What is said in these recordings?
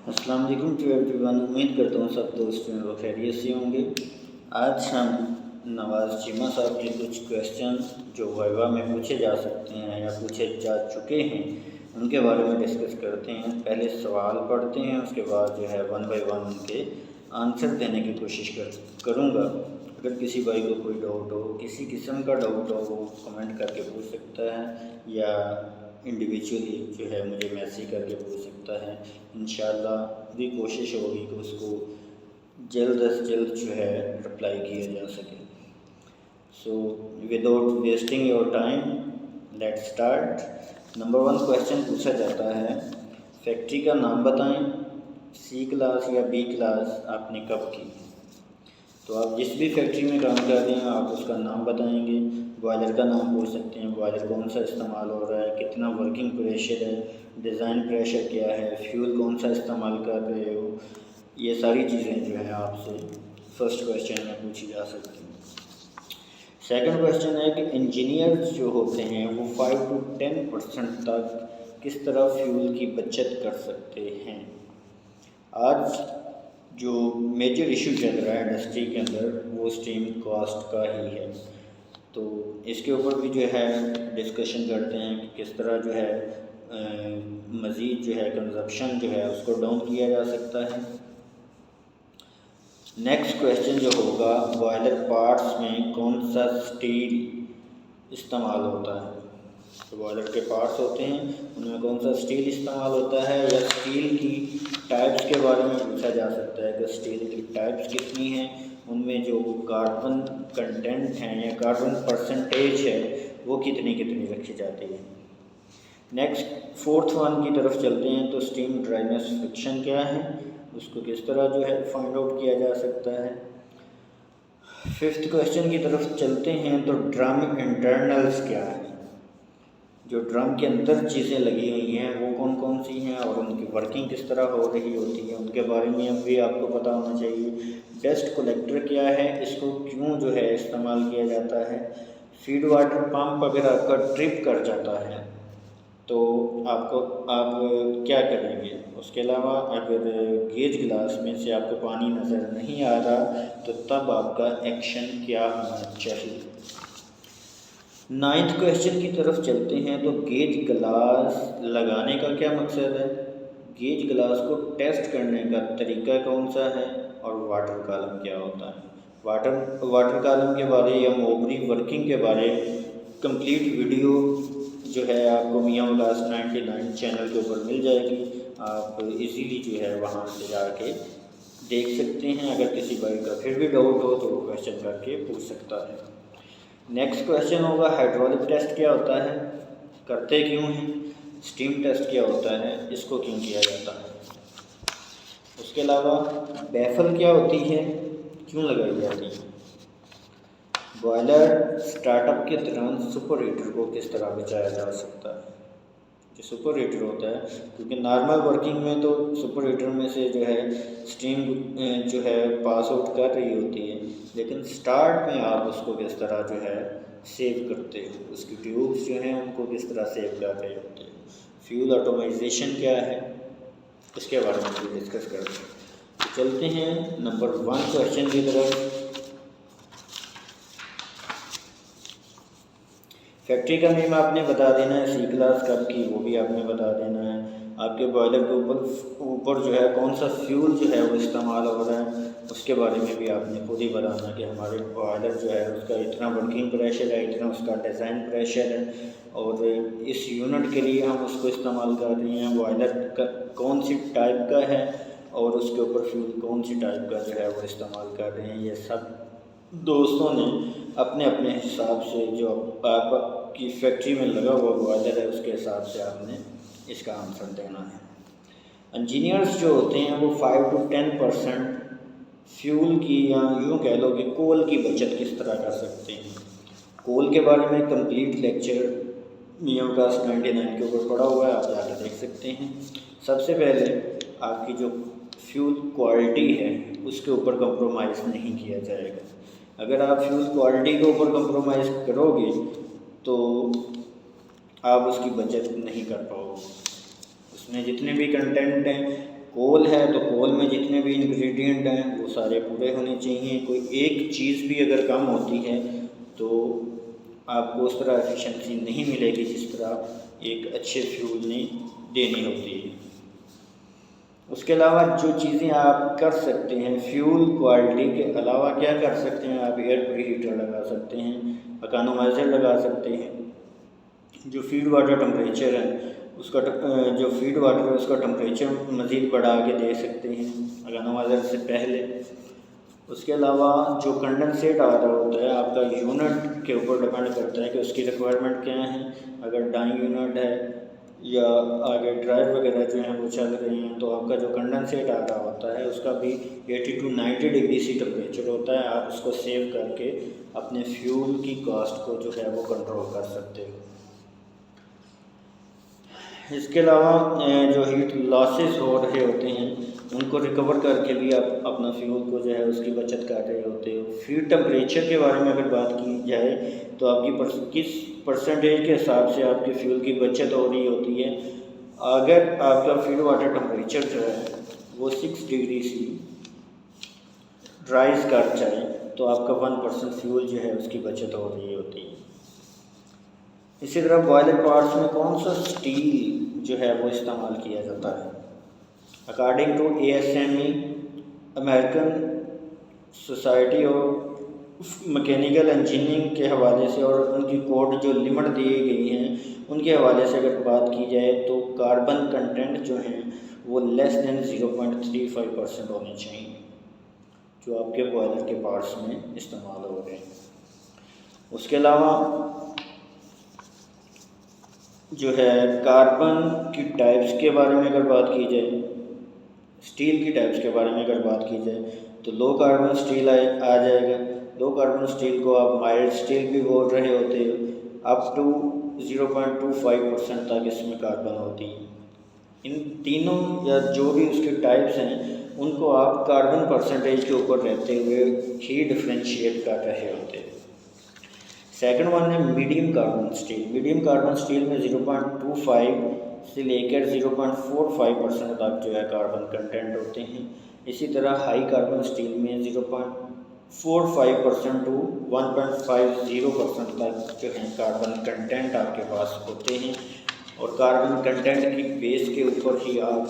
अस्सलाम वालेकुम to everyone. उम्मीद करता हूँ सब दोस्त जो खैरियत से होंगे। आज हम नवाज़ चीमा साहब के कुछ क्वेश्चन जो वाइवा में पूछे जा सकते हैं या पूछे जा चुके हैं उनके बारे में डिस्कस करते हैं। पहले सवाल पढ़ते हैं, उसके बाद जो है वन बाय वन उनके आंसर देने की कोशिश करूँगा। अगर किसी भाई को कोई डाउट हो, किसी किस्म का डाउट हो, वो कमेंट करके पूछ सकता है या इंडिविजुअली जो है मुझे मैसेज करके पूछ सकता है। इंशाल्लाह भी कोशिश होगी कि उसको जल्द से जल्द जो है रिप्लाई किया जा सके। So without wasting your time let's start. Number 1 question पूछा जाता है, फैक्ट्री का नाम बताएं। सी क्लास या बी क्लास आपने कब की? तो आप जिस भी फैक्ट्री में काम कर रहे हैं आप उसका नाम बताएंगे। बॉयलर का नाम पूछ सकते हैं, बॉयलर कौन सा इस्तेमाल हो रहा है, कितना वर्किंग प्रेशर है, डिज़ाइन प्रेशर क्या है, फ्यूल कौन सा इस्तेमाल कर रहे हो। ये सारी चीज़ें जो है आपसे फर्स्ट क्वेश्चन में पूछी जा सकती हैं। सेकंड क्वेश्चन है कि इंजीनियर्स जो होते हैं वो 5 to 10% तक किस तरह फ्यूल की बचत कर सकते हैं। आज जो मेजर इशू चल रहा है इंडस्ट्री के अंदर वो स्टीम कॉस्ट का ही है, तो इसके ऊपर भी जो है डिस्कशन करते हैं कि किस तरह जो है मज़ीद जो है कंजप्शन जो है उसको डाउन किया जा सकता है। नेक्स्ट क्वेश्चन जो होगा, बॉयलर पार्ट्स में कौन सा स्टील इस्तेमाल होता है। तो बॉयलर के पार्ट्स होते हैं उनमें कौन सा स्टील इस्तेमाल होता है, या स्टील की टाइप्स के बारे में पूछा जा सकता है कि स्टील की टाइप्स कितनी हैं, उनमें जो कार्बन कंटेंट हैं या कार्बन परसेंटेज है वो कितनी कितनी रखी जाती है। नेक्स्ट फोर्थ वन की तरफ चलते हैं, तो स्टीम ड्राइनेस फ्रिक्शन क्या है, उसको किस तरह जो है फाइंड आउट किया जा सकता है। फिफ्थ क्वेश्चन की तरफ चलते हैं, तो ड्रम इंटरनल्स क्या है, जो ड्रम के अंदर चीज़ें लगी हुई हैं वो कौन कौन सी हैं और उनकी वर्किंग किस तरह हो रही होती है, उनके बारे में भी आपको पता होना चाहिए। डस्ट कलेक्टर क्या है, इसको क्यों जो है इस्तेमाल किया जाता है। फीड वाटर पंप अगर आपका ट्रिप कर जाता है तो आप क्या करेंगे। उसके अलावा अगर गेज ग्लास में से आपको पानी नज़र नहीं आ रहा तो तब आपका एक्शन क्या होना चाहिए। नाइन्थ क्वेश्चन की तरफ चलते हैं, तो गेज ग्लास लगाने का क्या मकसद है, गेज ग्लास को टेस्ट करने का तरीका कौन सा है, और वाटर कॉलम क्या होता है। वाटर कॉलम के बारे या मोबरी वर्किंग के बारे कंप्लीट वीडियो जो है आपको मियाँ उल्लास 99 चैनल के ऊपर मिल जाएगी। आप इजीली जो है वहाँ से जाके देख सकते हैं। अगर किसी भाई का फिर भी डाउट हो तो वो क्वेश्चन करके पूछ सकता है। नेक्स्ट क्वेश्चन होगा, हाइड्रोलिक टेस्ट क्या होता है, करते क्यों हैं। स्टीम टेस्ट क्या होता है, इसको क्यों किया जाता है। उसके अलावा बैफल क्या होती है, क्यों लगाई जाती है। बॉयलर स्टार्टअप के दौरान सुपर हीटर को किस तरह बचाया जा सकता है। जो सुपर हीटर होता है, क्योंकि नॉर्मल वर्किंग में तो सुपर हीटर में से जो है स्टीम जो है पास आउट कर रही होती है, लेकिन स्टार्ट में आप उसको किस तरह जो है सेव करते हो, उसकी ट्यूब्स जो हैं उनको किस तरह सेव कर रहे होते हैं। फ्यूल ऑटोमाइजेशन क्या है, इसके बारे में भी डिस्कस करते हैं। तो चलते हैं नंबर 1 क्वेश्चन की तरफ। फैक्ट्री का नेम आपने बता देना है, सी क्लास कब की वो भी आपने बता देना है। आपके बॉयलर के ऊपर जो है कौन सा फ्यूल जो है वो इस्तेमाल हो रहा है, उसके बारे में भी आपने खुद ही बताना कि हमारे बॉयलर जो है उसका इतना वर्किंग प्रेशर है, इतना उसका डिज़ाइन प्रेशर है, और इस यूनिट के लिए हम उसको इस्तेमाल कर रहे हैं। बॉयलर का कौन सी टाइप का है और उसके ऊपर फ्यूल कौन सी टाइप का जो है वो इस्तेमाल कर रहे हैं। ये सब दोस्तों ने अपने अपने हिसाब से जो आपकी फैक्ट्री में लगा हुआ बॉयलर है उसके हिसाब से आपने इसका आंसर देना है। इंजीनियर्स जो होते हैं वो 5 to 10% फ्यूल की या यूँ कह लो कि कोल की बचत किस तरह कर सकते हैं। कोल के बारे में कंप्लीट लेक्चर मियाँ उल्लास 99 के ऊपर पड़ा हुआ है, आप जाकर देख सकते हैं। सबसे पहले आपकी जो फ्यूल क्वालिटी है उसके ऊपर कंप्रोमाइज़ नहीं किया जाएगा। अगर आप फ्यूल क्वालिटी के ऊपर कंप्रोमाइज़ करोगे तो आप उसकी बचत नहीं कर पाओगे। उसमें जितने भी कंटेंट हैं कोल है तो कोल में जितने भी इंग्रेडिएंट हैं वो सारे पूरे होने चाहिए। कोई एक चीज़ भी अगर कम होती है तो आपको उस तरह एफिशिएंसी नहीं मिलेगी जिस तरह एक अच्छे फ्यूल ने देनी होती है। उसके अलावा जो चीज़ें आप कर सकते हैं फ्यूल क्वालिटी के अलावा क्या कर सकते हैं, आप एयर प्रीहीटर लगा सकते हैं, इकोनोमाइज़र लगा सकते हैं। जो फीड वाटर टेम्परेचर है उसका जो फीड वाटर है उसका टेम्परेचर मज़ीद बढ़ा के दे सकते हैं इकोनोमाइज़र से पहले। उसके अलावा जो कंडेंसेट आ रहा होता है आपका यूनिट के ऊपर डिपेंड करता है कि उसकी रिक्वायरमेंट क्या है। अगर डाई यूनिट है या आगे ड्राइव वगैरह जो हैं वो चल रही हैं तो आपका जो कंडेंसेट आ रहा होता है उसका भी 80 to 90 डिग्री सी टेम्परेचर होता है। आप उसको सेव करके अपने फ्यूल की कॉस्ट को जो है वो कंट्रोल कर सकते हो। इसके अलावा जो हीट लॉसेस हो रहे होते हैं उनको रिकवर करके भी आप अपना फ्यूल को जो है उसकी बचत कर रहे होते हो। फीड टेम्परेचर के बारे में अगर बात की जाए तो आपकी किस परसेंटेज के हिसाब से आपके फ्यूल की बचत हो रही होती है। अगर आपका फीड वाटर टेम्परेचर जो है वो 6 डिग्री सी राइज कर जाए तो आपका 1% फ्यूल जो है उसकी बचत हो रही होती है। इसी तरह बॉयलर पार्ट्स में कौन सा स्टील जो है वो इस्तेमाल किया जाता है। According to ASME American society of mechanical engineering के हवाले से और उनकी कोड जो लिमिट दी गई हैं उनके हवाले से अगर बात की जाए तो कार्बन कंटेंट जो है वो लेस देन 0.35% होने चाहिए जो आपके बॉयलर के पार्ट्स में इस्तेमाल हो रहे हैं। उसके अलावा जो है कार्बन की टाइप्स के बारे में अगर बात की जाए, स्टील की टाइप्स के बारे में अगर बात की जाए तो लो कार्बन स्टील आ जाएगा। लो कार्बन स्टील को आप माइल्ड स्टील भी बोल रहे होते हो। अप टू 0.25% तक इसमें कार्बन होती है। इन तीनों या जो भी उसके टाइप्स हैं उनको आप कार्बन परसेंटेज के ऊपर रहते हुए ही डिफ्रेंशिएट कर रहे होते हैं। सेकंड वन है medium carbon steel. Medium carbon steel में 0.25 से लेकर 0.45% तक जो है कार्बन कंटेंट होते हैं। इसी तरह हाई कार्बन स्टील में 0.45% टू 1.50% तक जो है कार्बन कंटेंट आपके पास होते हैं और कार्बन कंटेंट की बेस के ऊपर ही आप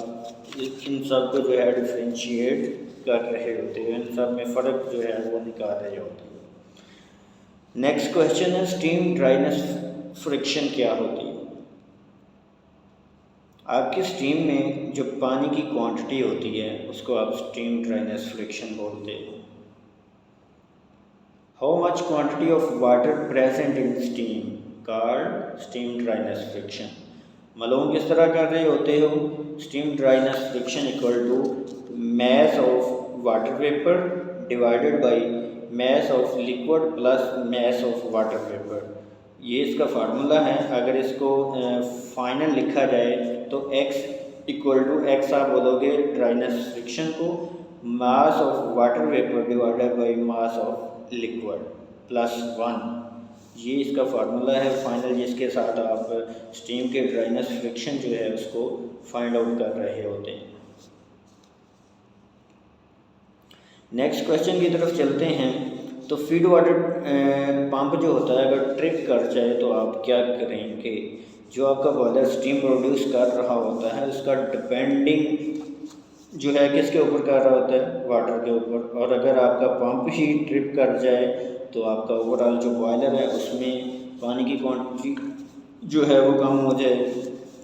इन सब को जो है डिफ्रेंशिएट कर रहे होते हैं, इन सब में फ़र्क जो है वो निकाल रहे होते हैं। नेक्स्ट क्वेश्चन है स्टीम ड्राइनेस फ्रिक्शन क्या होती है। आपकी स्टीम में जो पानी की क्वांटिटी होती है उसको आप स्टीम ड्राइनेस फ्रिक्शन बोलते हैं। How much quantity of water present in steam called steam dryness friction. मालूम किस तरह कर रहे होते हो। Steam dryness friction equal to mass of water vapour divided by mass of liquid plus mass of water vapour. ये इसका formula है। अगर इसको फाइनल लिखा जाए तो x इक्वल टू x आप बोलोगे ड्राइनेस फ्रिक्शन को mass of water vapour divided by mass of liquid plus 1। ये इसका फार्मूला है फाइनल जिसके साथ आप स्टीम के ड्राइनेस फ्रिक्शन जो है उसको फाइंड आउट कर रहे होते हैं। नेक्स्ट क्वेश्चन की तरफ चलते हैं। तो फीड वाटर पंप जो होता है अगर ट्रिप कर जाए तो आप क्या करेंगे। जो आपका बॉयलर स्टीम प्रोड्यूस कर रहा होता है उसका डिपेंडिंग जो है किसके ऊपर कर रहा होता है, वाटर के ऊपर। और अगर आपका पंप ही ट्रिप कर जाए तो आपका ओवरऑल जो बॉयलर है उसमें पानी की क्वांटिटी जो है वो कम हो जाए,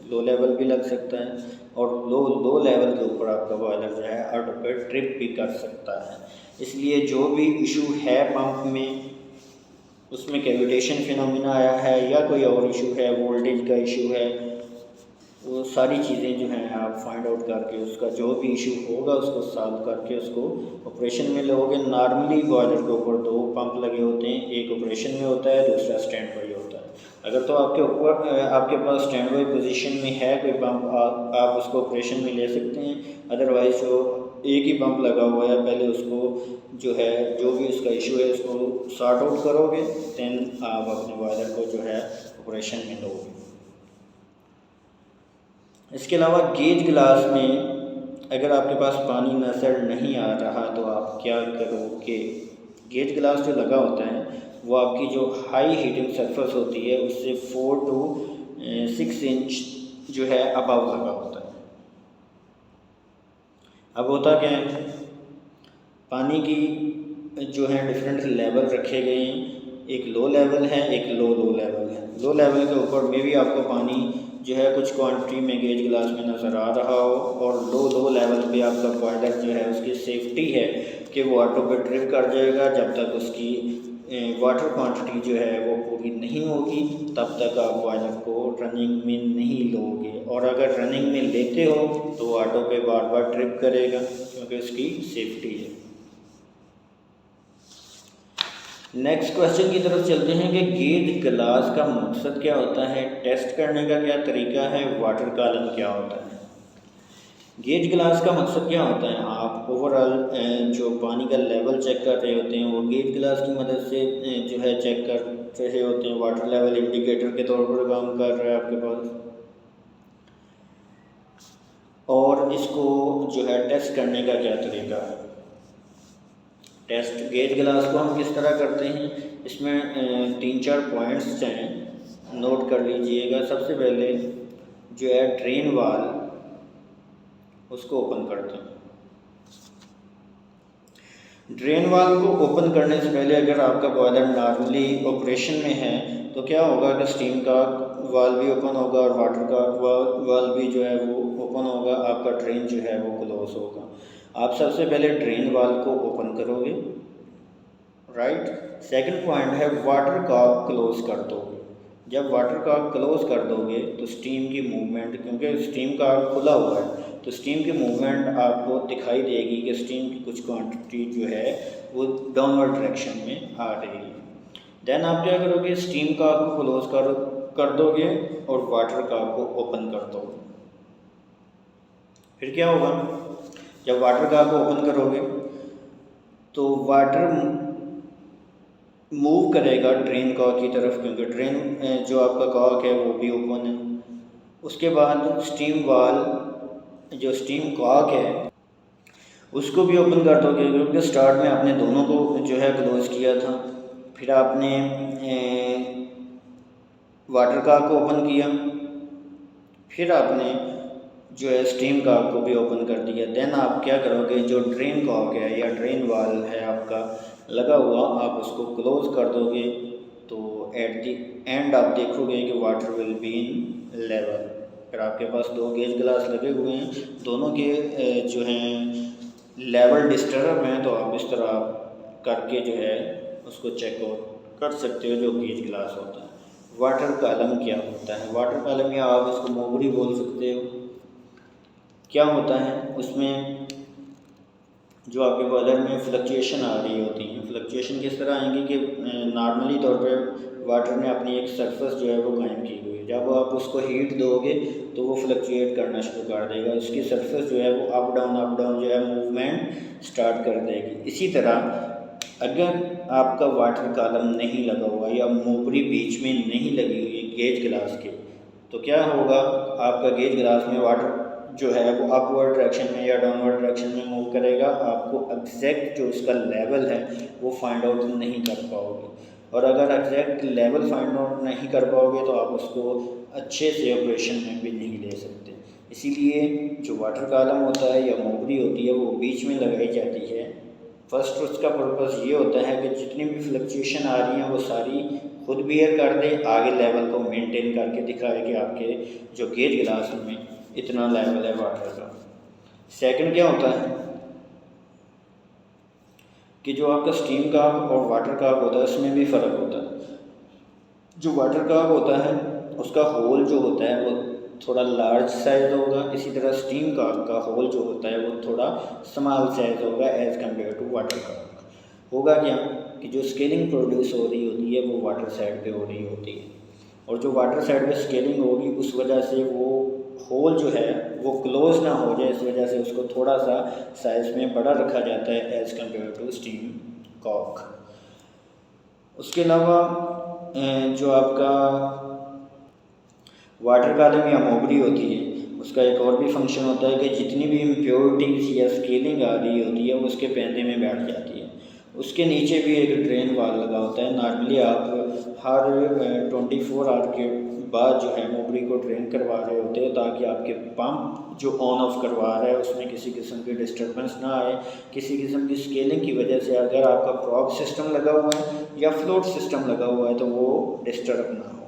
लो लेवल भी लग सकता है और लो लेवल के ऊपर आपका बॉयलर जो है ऑटो पे ट्रिप भी कर सकता है। इसलिए जो भी इशू है पंप में उसमें कैविटेशन फिनोमिना आया है या कोई और इशू है, वोल्टेज का इशू है, वो सारी चीज़ें जो हैं आप फाइंड आउट करके उसका जो भी इशू होगा उसको सॉल्व करके उसको ऑपरेशन में लोगे। नॉर्मली बॉयलर के ऊपर 2 पंप लगे होते हैं, एक ऑपरेशन में होता है दूसरा स्टैंड बाई होता है। अगर तो आपके पास स्टैंड बाई पोजीशन में है कोई पंप आप उसको ऑपरेशन में ले सकते हैं। अदरवाइज जो एक ही पंप लगा हुआ है पहले उसको जो है जो भी उसका इशू है उसको सॉर्ट आउट करोगे देन आप अपने बॉयलर को जो है ऑपरेशन में लोगे। इसके अलावा गेज ग्लास में अगर आपके पास पानी नज़र नहीं आ रहा तो आप क्या करोगे? गेज ग्लास जो लगा होता है वो आपकी जो हाई हीटिंग सरफेस होती है उससे 4 to 6 इंच जो है अबव लगा होता है। अब होता क्या है, पानी की जो है डिफरेंट लेवल रखे गए हैं, एक लो लेवल है, एक लो लेवल है। लो लेवल के ऊपर में भी आपको पानी जो है कुछ क्वांटिटी में गेज ग्लास में नज़र आ रहा हो, और लो लेवल पे आपका बॉयलर जो है उसकी सेफ्टी है कि वो ऑटो पे ट्रिप कर जाएगा। जब तक उसकी वाटर क्वांटिटी जो है वो पूरी नहीं होगी तब तक आप बॉयलर को रनिंग में नहीं लोगे, और अगर रनिंग में लेते हो तो ऑटो पे बार बार ट्रिप करेगा क्योंकि उसकी सेफ्टी है। नेक्स्ट क्वेश्चन की तरफ चलते हैं कि गेज ग्लास का मकसद क्या होता है, टेस्ट करने का क्या तरीका है, वाटर कॉलम क्या होता है। गेज ग्लास का मकसद क्या होता है, आप ओवरऑल जो पानी का लेवल चेक कर रहे होते हैं वो गेज ग्लास की मदद से जो है चेक कर रहे होते हैं। वाटर लेवल इंडिकेटर के तौर पर काम कर रहा है आपके पास, और इसको जो है टेस्ट करने का क्या तरीका है। टेस्ट गेज ग्लास को हम किस तरह करते हैं, इसमें 3-4 पॉइंट्स हैं, नोट कर लीजिएगा। सबसे पहले जो है ड्रेन वाल उसको ओपन करते हैं। ड्रेन वाल को ओपन करने से पहले अगर आपका बॉयलर नॉर्मली ऑपरेशन में है तो क्या होगा कि स्टीम का वाल भी ओपन होगा और वाटर का वाल भी जो है वो ओपन होगा, आपका ड्रेन जो है वो क्लोज होगा। आप सबसे पहले ड्रेन वाल को ओपन करोगे, राइट। सेकंड पॉइंट है वाटर कॉक क्लोज कर दोगे। जब वाटर कॉक क्लोज कर दोगे तो स्टीम की मूवमेंट, क्योंकि स्टीम का खुला हुआ है तो स्टीम की मूवमेंट आपको दिखाई देगी कि स्टीम की कुछ क्वांटिटी जो है वो डाउनवर्ड डायरेक्शन में आ रही है। देन आप क्या करोगे, स्टीम कॉक को क्लोज कर दोगे और वाटर कॉक को ओपन कर दोगे। फिर क्या होगा, जब वाटर कॉक को ओपन करोगे तो वाटर मूव करेगा ड्रेन कॉक की तरफ, क्योंकि ड्रेन जो आपका कॉक है वो भी ओपन है। उसके बाद स्टीम वाल जो स्टीम कॉक है उसको भी ओपन कर दोगे, क्योंकि स्टार्ट में आपने दोनों को जो है क्लोज किया था। फिर आपने वाटर कॉक को ओपन किया, फिर आपने जो है स्टीम कॉक को भी ओपन कर दिया। देन आप क्या करोगे, जो ड्रेन कॉक है या ड्रेन वाल है आपका लगा हुआ, आप उसको क्लोज कर दोगे। तो एट दी एंड आप देखोगे कि water will be in level. फिर आपके पास 2 गेज ग्लास लगे हुए हैं, दोनों के जो हैं लेवल डिस्टर्ब हैं, तो आप इस तरह करके जो है उसको चेकआउट कर सकते हो जो गेज ग्लास होता है। वाटर कॉलम क्या होता है, वाटर कॉलम या आप इसको मोगरी बोल सकते हो। क्या होता है, उसमें जो आपके बॉयलर में फ्लक्चुएशन आ रही होती है, फ्लक्चुएशन किस तरह आएंगी कि नॉर्मली तौर पे वाटर ने अपनी एक सरफेस जो है वो कायम की हुई है। जब आप उसको हीट दोगे तो वो फ्लक्चुएट करना शुरू कर देगा, उसकी सरफेस जो है वो अप डाउन जो है मूवमेंट स्टार्ट कर देगी। इसी तरह अगर आपका वाटर कॉलम नहीं लगा हुआ या मोबरी बीच में नहीं लगी हुई गेज ग्लास के, तो क्या होगा, आपका गेज ग्लास में वाटर जो है वो अपवर्ड डायरेक्शन में या डाउनवर्ड डायरेक्शन में मूव करेगा। आपको एग्जैक्ट जो उसका लेवल है वो फाइंड आउट नहीं कर पाओगे, और अगर एग्जैक्ट लेवल फाइंड आउट नहीं कर पाओगे तो आप उसको अच्छे से ऑपरेशन में भी नहीं ले सकते। इसीलिए जो वाटर कॉलम होता है या मोबरी होती है वो बीच में लगाई जाती है। फर्स्ट उसका पर्पस ये होता है कि जितनी भी फ्लक्चुएशन आ रही हैं वो सारी खुद बियर कर दे, आगे लेवल को मेंटेन करके दिखाए कि आपके जो गेज ग्लास में इतना लेवल है वाटर का। सेकंड क्या होता है कि जो आपका स्टीम कॉक और वाटर कॉक होता है उसमें भी फ़र्क होता है। जो वाटर कॉक होता है उसका होल जो होता है वो थोड़ा लार्ज साइज़ होगा, इसी तरह स्टीम कॉक का होल जो होता है वो थोड़ा स्मॉल साइज़ होगा as compare to water cock. होगा क्या कि जो स्केलिंग प्रोड्यूस हो रही होती है वो वाटर साइड पे हो रही होती है, और जो वाटर साइड पे स्केलिंग होगी उस वजह से वो होल जो है वो क्लोज ना हो जाए, इस वजह से उसको थोड़ा सा साइज़ में बड़ा रखा जाता है as compare to steam cock. उसके अलावा जो आपका वाटर कॉलम या मोबरी होती है उसका एक और भी फंक्शन होता है कि जितनी भी इम्प्योरिटीज़ या स्केलिंग आ रही होती है वो उसके पैंदे में बैठ जाती है। उसके नीचे भी एक ड्रेन वाल लगा होता है। नॉर्मली आप हर 24 आवर के बाद जो है मोटरी को ड्रेन करवा रहे होते हैं ताकि आपके पंप जो ऑन ऑफ करवा रहा है उसमें किसी किस्म की डिस्टर्बेंस ना आए, किसी किस्म की स्केलिंग की वजह से अगर आपका प्रॉप सिस्टम लगा हुआ है या फ्लोट सिस्टम लगा हुआ है तो वो डिस्टर्ब ना हो।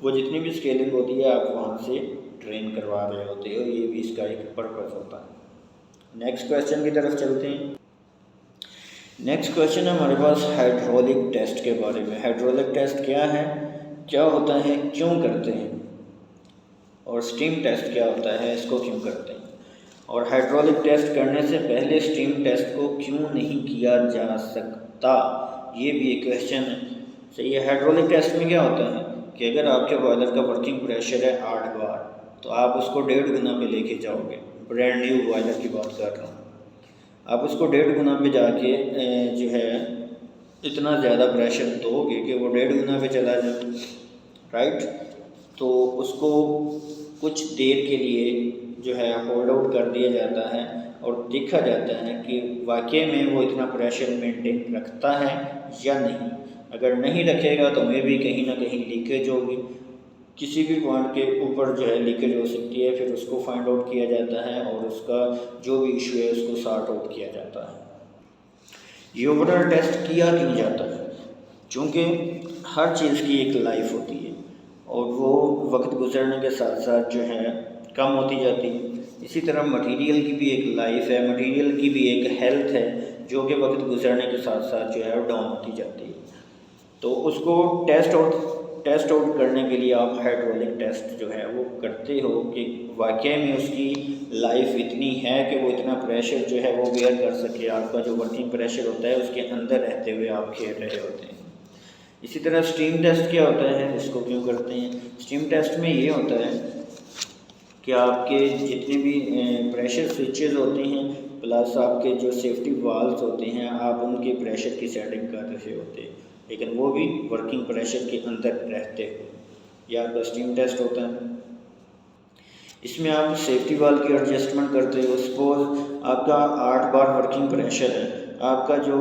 वो जितनी भी स्केलिंग होती है आप वहाँ से ड्रेन करवा रहे होते हो, ये भी इसका एक पर्पज़ होता है। नेक्स्ट क्वेश्चन की तरफ चलते हैं। नेक्स्ट क्वेश्चन है हमारे पास हाइड्रोलिक टेस्ट के बारे में। हाइड्रोलिक टेस्ट क्या है, क्या होता है, क्यों करते हैं, और स्टीम टेस्ट क्या होता है, इसको क्यों करते हैं, और हाइड्रोलिक टेस्ट करने से पहले स्टीम टेस्ट को क्यों नहीं किया जा सकता, ये भी एक क्वेश्चन है। सही है। हाइड्रोलिक टेस्ट में क्या होता है कि अगर आपके बॉयलर का वर्किंग प्रेशर है 8 बार तो आप उसको 1.5 गुना पे लेके जाओगे। ब्रांड न्यू बॉयलर की बात कर रहा हूँ। आप उसको 1.5 गुना पे जाके जो है इतना ज़्यादा प्रेशर दोगे कि वो 1.5 गुना पे चला जाए, राइट। तो उसको कुछ देर के लिए जो है होल्ड आउट कर दिया जाता है और देखा जाता है कि वाकई में वो इतना प्रेशर मेंटेन रखता है या नहीं। अगर नहीं रखेगा तो मे भी कहीं ना कहीं लीकेज होगी, किसी भी पॉइंट के ऊपर जो है लीकेज हो सकती है। फिर उसको फाइंड आउट किया जाता है और उसका जो भी इशू है उसको सॉर्ट आउट किया जाता है। ये ओवरऑल टेस्ट किया क्यों जाता है, क्योंकि हर चीज़ की एक लाइफ होती है और वो वक्त गुजरने के साथ साथ जो है कम होती जाती है। इसी तरह मटेरियल की भी एक लाइफ है, मटेरियल की भी एक हेल्थ है जो कि वक्त गुजरने के साथ साथ जो है डाउन होती जाती है। तो उसको टेस्ट आउट करने के लिए आप हाइड्रोलिक टेस्ट जो है वो करते हो कि वाकई में उसकी लाइफ इतनी है कि वो इतना प्रेशर जो है वो बेयर कर सके। आपका जो वर्किंग प्रेशर होता है उसके अंदर रहते हुए आप खेल रहे होते हैं। इसी तरह स्टीम टेस्ट क्या होता है, इसको क्यों करते हैं। स्टीम टेस्ट में ये होता है कि आपके जितने भी प्रेशर स्विचेस होते हैं प्लस आपके जो सेफ्टी वाल्व्स होते हैं आप उनके प्रेशर की सेटिंग कर रहे होते हैं, लेकिन वो भी वर्किंग प्रेशर के अंदर रहते हो। यह आपका स्टीम टेस्ट होता है। इसमें आप सेफ्टी वाल्व की एडजस्टमेंट करते हो। सपोज आपका 8 बार वर्किंग प्रेशर है, आपका जो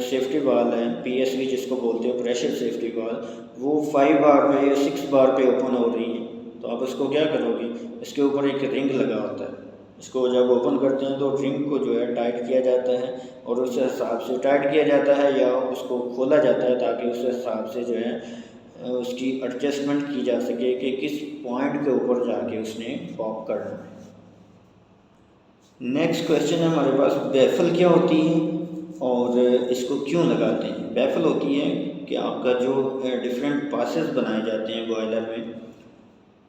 सेफ्टी वाल्व है PSV जिसको बोलते हो प्रेशर सेफ्टी वाल्व, वो 5 बार पे या 6 बार पे ओपन हो रही है। तो आप उसको क्या करोगे, इसके ऊपर एक रिंग लगा होता है, इसको जब ओपन करते हैं तो रिंग को जो है टाइट किया जाता है और उस हिसाब से टाइट किया जाता है या उसको खोला जाता है ताकि उस हिसाब से जो है उसकी एडजस्टमेंट की जा सके कि किस पॉइंट के ऊपर जाके उसने पॉप करना है। नेक्स्ट क्वेश्चन है हमारे पास, बैफल क्या होती है और इसको क्यों लगाते हैं। बैफल होती है कि आपका जो डिफरेंट पासेस बनाए जाते हैं बॉयलर में,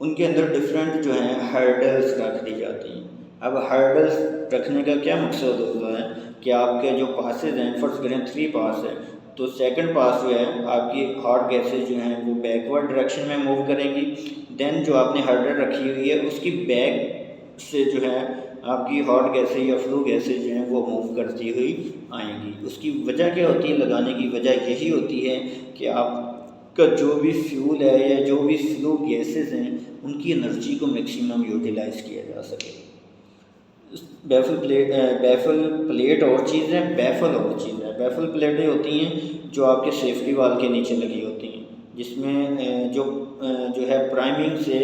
उनके अंदर डिफरेंट जो है हर्डल्स रख दी जाती हैं। अब हर्डल्स रखने का क्या मकसद होता है कि आपके जो पासेज हैं, फर्स्ट करें 3 पास है तो सेकंड पास जो है आपकी हॉट गैसेज जो हैं वो बैकवर्ड डायरेक्शन में मूव करेंगी। देन जो आपने हर्डल रखी हुई है उसकी बैक से जो है आपकी हॉट गैसेज या फ्लू गैसेज जो हैं वो मूव करती हुई आएंगी। उसकी वजह क्या होती है, लगाने की वजह यही होती है कि आपका जो भी फ्यूल है या जो भी फ्लू गैसेज हैं उनकी एनर्जी को मैक्सिमम यूटिलाइज किया जा सके। बैफल प्लेट और चीज़ है, बैफल और चीज़ है। बैफल प्लेटें होती हैं जो आपके सेफ्टी वाल के नीचे लगी होती हैं, जिसमें जो है प्राइमिंग से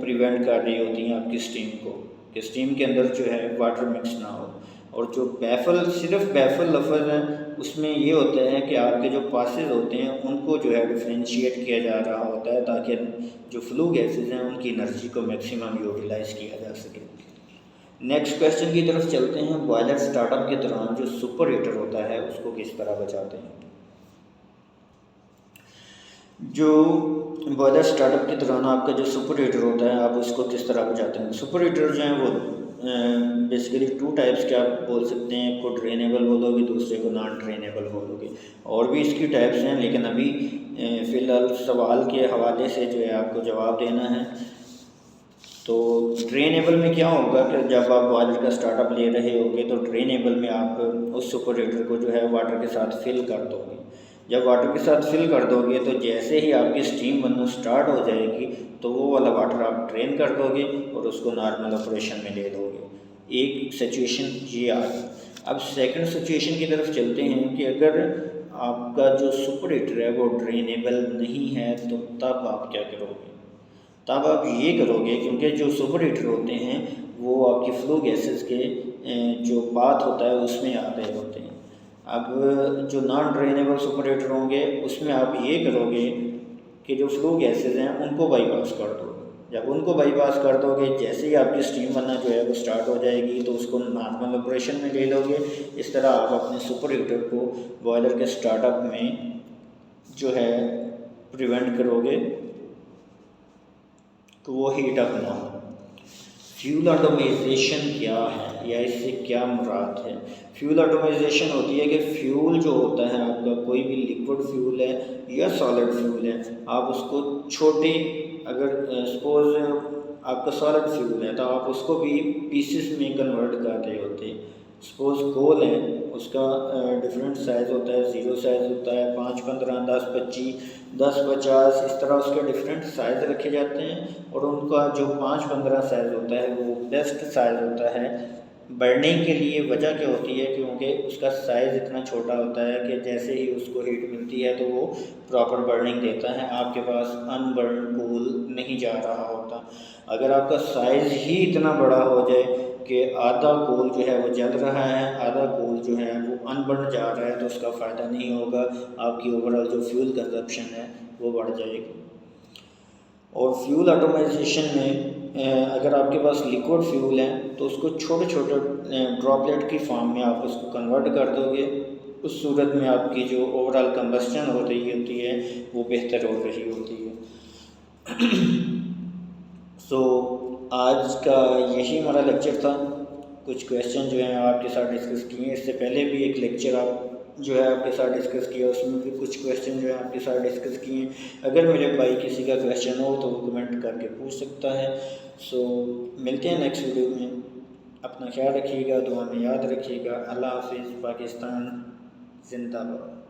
प्रिवेंट कर रही होती हैं आपकी स्टीम को, कि स्टीम के अंदर जो है वाटर मिक्स ना हो। और जो बैफल, सिर्फ बैफल लफ्ज़ है, उसमें ये होता है कि आपके जो पासेज होते हैं उनको जो है डिफ्रेंशिएट किया जा रहा होता है ताकि जो फ्लू गैसेज हैं उनकी एनर्जी को मैक्सिमम यूटिलाइज किया जा सके। नेक्स्ट क्वेश्चन की तरफ चलते हैं। बॉयलर स्टार्टअप के दौरान जो सुपर हीटर होता है उसको किस तरह बचाते हैं। जो बॉयलर स्टार्टअप के दौरान आपका जो सुपर हीटर होता है आप उसको किस तरह बचाते हैं। सुपर हीटर जो है वो बेसिकली 2 टाइप्स के आप बोल सकते हैं, एक को ड्रेनेबल बोलोगे, दूसरे को नॉन ड्रेनेबल बोलोगे। और भी इसकी टाइप्स हैं, लेकिन अभी फ़िलहाल सवाल के हवाले से जो है आपको जवाब देना है। तो ड्रेनेबल में क्या होगा कि जब आप बॉयलर का स्टार्टअप ले रहे होगे तो ड्रेनेबल में आप उस सुपर हीटर को जो है वाटर के साथ फिल कर दोगे। जब वाटर के साथ फिल कर दोगे तो जैसे ही आपकी स्टीम बनना स्टार्ट हो जाएगी तो वो वाला वाटर आप ड्रेन कर दोगे और उसको नॉर्मल ऑपरेशन में ले दोगे। एक सिचुएशन ये आ गई। अब सेकंड सिचुएशन की तरफ चलते हैं कि अगर आपका जो सुपर हीटर है वो ड्रेनेबल नहीं है तो तब आप क्या करोगे। तब आप ये करोगे, क्योंकि जो सुपर हीटर होते हैं वो आपकी फ्लो गैसेस के जो पाथ होता है उसमें आ रहे होते हैं। अब जो नॉन ड्रेनेबल सुपर हीटर होंगे उसमें आप ये करोगे कि जो फ्लो गैसेस हैं उनको बाईपास कर दोगे। जब उनको बाईपास कर दोगे, जैसे ही आपकी स्टीम बनना जो है वो स्टार्ट हो जाएगी तो उसको नॉर्मल ऑपरेशन में ले लोगे। इस तरह आप अपने सुपर हीटर को बॉयलर के स्टार्टअप में जो है प्रिवेंट करोगे तो वो हीट अप ना हो। फ्यूल एटोमाइजेशन क्या है या इससे क्या मुराद है। फ्यूल एटोमाइजेशन होती है कि फ्यूल जो होता है आपका, कोई भी लिक्विड फ्यूल है या सॉलिड फ्यूल है, आप उसको छोटे, अगर सपोज आपका सॉलिड फ्यूल है तो आप उसको भी पीसेस में कन्वर्ट कर रहे होते हैं। सपोज कोल है, उसका डिफरेंट साइज़ होता है, 0 साइज़ होता है, 5, 15, 10, 25, 10, 50, इस तरह उसके डिफरेंट साइज़ रखे जाते हैं। और उनका जो 5, 15 साइज़ होता है वो बेस्ट साइज़ होता है बर्निंग के लिए। वजह क्या होती है, क्योंकि उसका साइज़ इतना छोटा होता है कि जैसे ही उसको हीट मिलती है तो वो प्रॉपर बर्निंग देता है, आपके पास अनबर्न कोल नहीं जा रहा होता। अगर आपका साइज़ ही इतना बड़ा हो जाए कि आधा कोल जो है वो जल रहा है, आधा कोल जो है वो अनबर्न जा रहा है, तो उसका फ़ायदा नहीं होगा, आपकी ओवरऑल जो फ्यूल कंजप्शन है वो बढ़ जाएगी। और फ्यूल ऑटोमाइजेशन में अगर आपके पास लिक्विड फ्यूल है तो उसको छोटे छोटे ड्रॉपलेट की फॉर्म में आप उसको कन्वर्ट कर दोगे। उस सूरत में आपकी जो ओवरऑल कंबस्टन हो रही होती है वो बेहतर हो रही होती है। सो आज का यही हमारा लेक्चर था। कुछ क्वेश्चन जो हैं आपके साथ डिस्कस किए। इससे पहले भी एक लेक्चर आप जो है आपके साथ डिस्कस किया, उसमें भी कुछ क्वेश्चन जो है आपके साथ डिस्कस किए। अगर मेरे भाई किसी का क्वेश्चन हो तो वो कमेंट करके पूछ सकता है। सो मिलते हैं नेक्स्ट वीडियो में। अपना ख्याल रखिएगा, दुआ में याद रखिएगा। अल्लाह हाफिज़। पाकिस्तान जिंदाबाद।